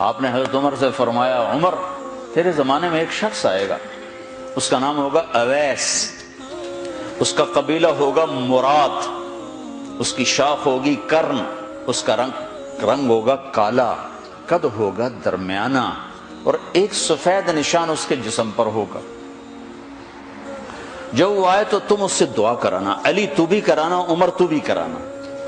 آپ نے حضرت عمر سے فرمایا عمر تیرے زمانے میں ایک شخص آئے گا، اس کا نام ہوگا اویس، اس کا قبیلہ ہوگا مراد، اس کی شاخ ہوگی کرن، اس کا رنگ ہوگا کالا، قد ہوگا درمیانہ، اور ایک سفید نشان اس کے جسم پر ہوگا۔ جب وہ آئے تو تم اس سے دعا کرانا، علی تو بھی کرانا، عمر تو بھی کرانا،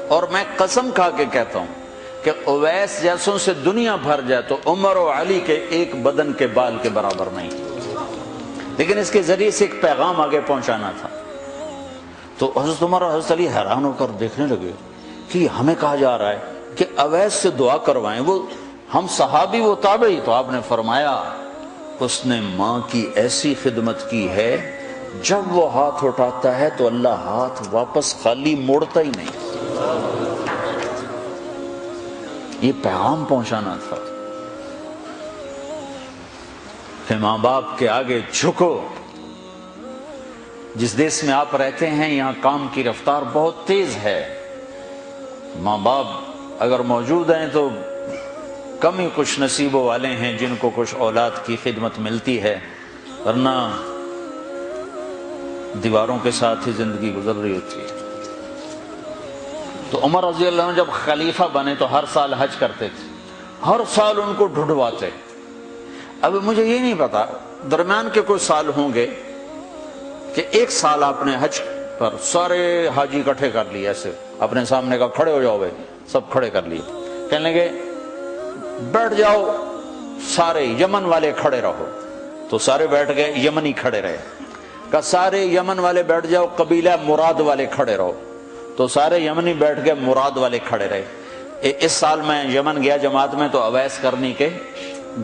اور میں قسم کھا کے کہتا ہوں کہ اویس جیسوں سے دنیا بھر جائے تو عمر و علی کے ایک بدن کے بال کے برابر نہیں، لیکن اس کے ذریعے سے ایک پیغام آگے پہنچانا تھا۔ تو حضرت عمر اور حضرت علی حیران ہو کر دیکھنے لگے کہ ہمیں کہا جا رہا ہے کہ اویس سے دعا کروائیں، وہ ہم صحابی وہ تابعی۔ تو آپ نے فرمایا اس نے ماں کی ایسی خدمت کی ہے، جب وہ ہاتھ اٹھاتا ہے تو اللہ ہاتھ واپس خالی موڑتا ہی نہیں۔ یہ پیغام پہنچانا تھا کہ ماں باپ کے آگے جھکو۔ جس دیش میں آپ رہتے ہیں یہاں کام کی رفتار بہت تیز ہے، ماں باپ اگر موجود ہیں تو کم ہی خوش نصیبوں والے ہیں جن کو کچھ اولاد کی خدمت ملتی ہے، ورنہ دیواروں کے ساتھ ہی زندگی گزر رہی ہوتی ہے۔ تو عمر رضی اللہ عنہ جب خلیفہ بنے تو ہر سال حج کرتے تھے، ہر سال ان کو ڈھونڈواتے۔ اب مجھے یہ نہیں پتا درمیان کے کوئی سال ہوں گے کہ ایک سال آپ نے حج پر سارے حاجی اکٹھے کر لیے، ایسے اپنے سامنے کا کھڑے ہو جاؤ بھائی، سب کھڑے کر لیے، کہنے لگے بیٹھ جاؤ سارے یمن والے کھڑے رہو، تو سارے بیٹھ گئے، یمنی کھڑے رہے، کہ سارے یمن والے بیٹھ جاؤ، قبیلہ مراد والے کھڑے رہو، تو سارے یمنی بیٹھ گئے، مراد والے کھڑے رہے۔ اس سال میں یمن گیا جماعت میں تو اویس کرنی کے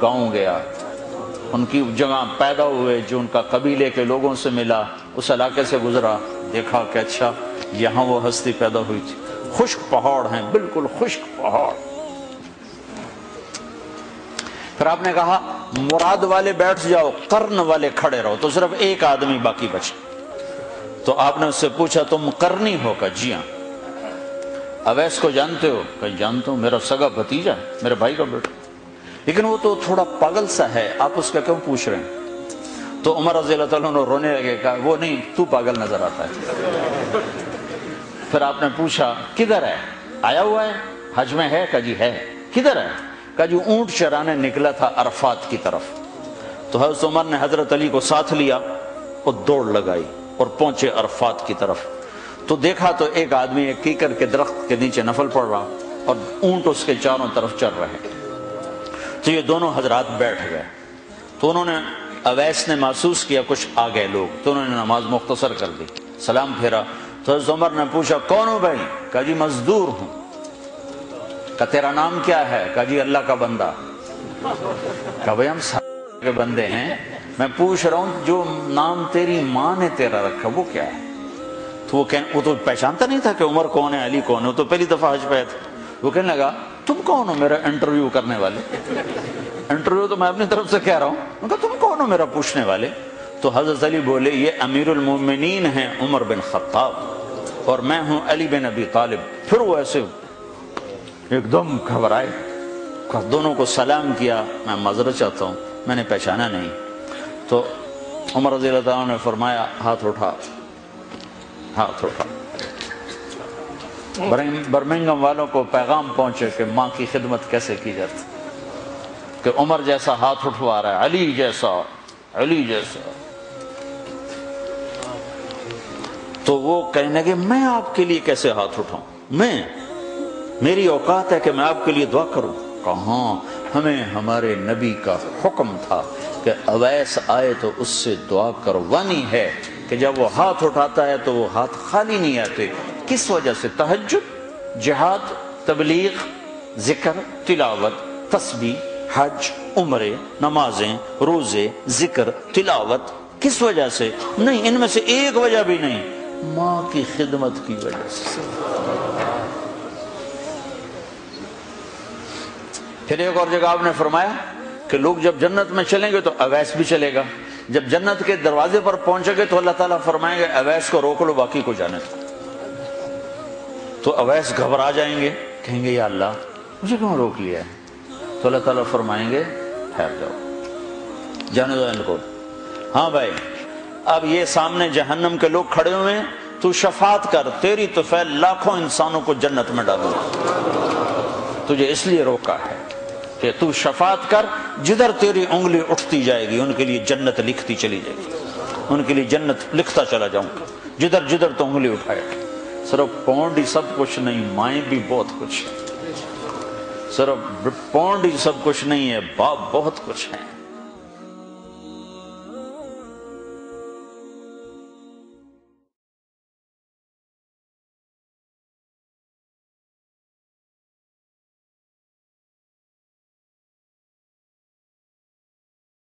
گاؤں گیا، ان کی جگہ پیدا ہوئے، جو ان کا قبیلے کے لوگوں سے ملا، اس علاقے سے گزرا، دیکھا کہ اچھا یہاں وہ ہستی پیدا ہوئی تھی۔ خشک پہاڑ ہیں، بالکل خشک پہاڑ۔ پھر آپ نے کہا مراد والے بیٹھ جاؤ، قرن والے کھڑے رہو، تو صرف ایک آدمی باقی بچا۔ تو آپ نے اس سے پوچھا تم قرنی ہو؟ کہ جی ہاں۔ اویس کو جانتے ہو؟ کہ جانتا ہوں، میرا سگا بھتیجا، میرے بھائی کا بیٹا، لیکن وہ تو تھوڑا پاگل سا ہے، آپ اس کا کیوں پوچھ رہے ہیں؟ تو عمر رضی اللہ عنہ رونے لگے، کہا وہ نہیں، تو پاگل نظر آتا ہے۔ پھر آپ نے پوچھا کدھر ہے؟ آیا ہوا ہے حج میں؟ ہے؟ کہا جی ہے۔ کدھر ہے؟ کہا جی اونٹ چرانے نکلا تھا عرفات کی طرف۔ تو حضرت عمر نے حضرت علی کو ساتھ لیا اور دوڑ لگائی اور پہنچے عرفات کی طرف، تو دیکھا تو ایک آدمی ایک کیکر کے درخت کے نیچے نفل پڑھ رہا اور اونٹ اس کے چاروں طرف چل رہے۔ تو یہ دونوں حضرات بیٹھ گئے، تو انہوں نے اویس نے محسوس کیا کچھ آ گئے لوگ، تو انہوں نے نماز مختصر کر دی، سلام پھیرا۔ تو حضرت عمر نے پوچھا کون ہو بھائی؟ کہا جی مزدور ہوں۔ کہا تیرا نام کیا ہے؟ کہا جی اللہ کا بندہ۔ کہا بھائی ہم سارے کے بندے ہیں، میں پوچھ رہا ہوں جو نام تیری ماں نے تیرا رکھا وہ کیا ہے؟ تو وہ تو پہچانتا نہیں تھا کہ عمر کون ہے، علی کون ہے، وہ تو پہلی دفعہ حج پہ آئے تھے۔ وہ کہنے لگا تم کون ہو میرا انٹرویو کرنے والے؟ انٹرویو تو میں اپنی طرف سے کہہ رہا ہوں۔ میں کہا تم کون ہو میرا پوچھنے والے؟ تو حضرت علی بولے یہ امیر المومنین ہیں عمر بن خطاب، اور میں ہوں علی بن ابی طالب۔ پھر وہ ایسے ایک دم گھبرائے، دونوں کو سلام کیا، میں معذرت چاہتا ہوں میں نے پہچانا نہیں۔ تو عمر رضی اللہ عنہ نے فرمایا ہاتھ اٹھا، ہاتھ اٹھا۔ برمنگم والوں کو پیغام پہنچے کہ ماں کی خدمت کیسے کی جاتی، کہ عمر جیسا ہاتھ اٹھوا رہا ہے، علی جیسا، علی جیسا۔ تو وہ کہنے لگے میں آپ کے لیے کیسے ہاتھ اٹھاؤں، میری اوقات ہے کہ میں آپ کے لیے دعا کروں؟ کہاں، ہمیں ہمارے نبی کا حکم تھا کہ اویس آئے تو اس سے دعا کروانی ہے، کہ جب وہ ہاتھ اٹھاتا ہے تو وہ ہاتھ خالی نہیں آتے۔ کس وجہ سے؟ تہجد، جہاد، تبلیغ، ذکر، تلاوت، تسبیح، حج، عمرے، نمازیں، روزے، ذکر، تلاوت۔ کس وجہ سے؟ نہیں، ان میں سے ایک وجہ بھی نہیں، ماں کی خدمت کی وجہ سے۔ پھر ایک اور جگہ آپ نے فرمایا کہ لوگ جب جنت میں چلیں گے تو اویس بھی چلے گا، جب جنت کے دروازے پر پہنچے گے تو اللہ تعالیٰ فرمائیں گے اویس کو روک لو باقی کو جانے دو۔ تو اویس گھبرا جائیں گے، کہیں گے یا اللہ مجھے کیوں روک لیا ہے؟ تو اللہ تعالیٰ فرمائیں گے ٹھہر جاؤ، جانے دو ان کو۔ ہاں بھائی اب یہ سامنے جہنم کے لوگ کھڑے ہوئے ہیں، تو شفاعت کر، تیری تو فعل لاکھوں انسانوں کو جنت میں ڈالوں، تجھے اس لیے روکا ہے کہ تو شفاعت کر، جدھر تیری انگلی اٹھتی جائے گی ان کے لیے جنت لکھتی چلی جائے گی، ان کے لیے جنت لکھتا چلا جاؤں گا جدھر جدھر تو انگلی اٹھائے۔ صرف پونڈ ہی سب کچھ نہیں، مائیں بھی بہت کچھ ہے، صرف پونڈ ہی سب کچھ نہیں ہے، باپ بہت کچھ ہے۔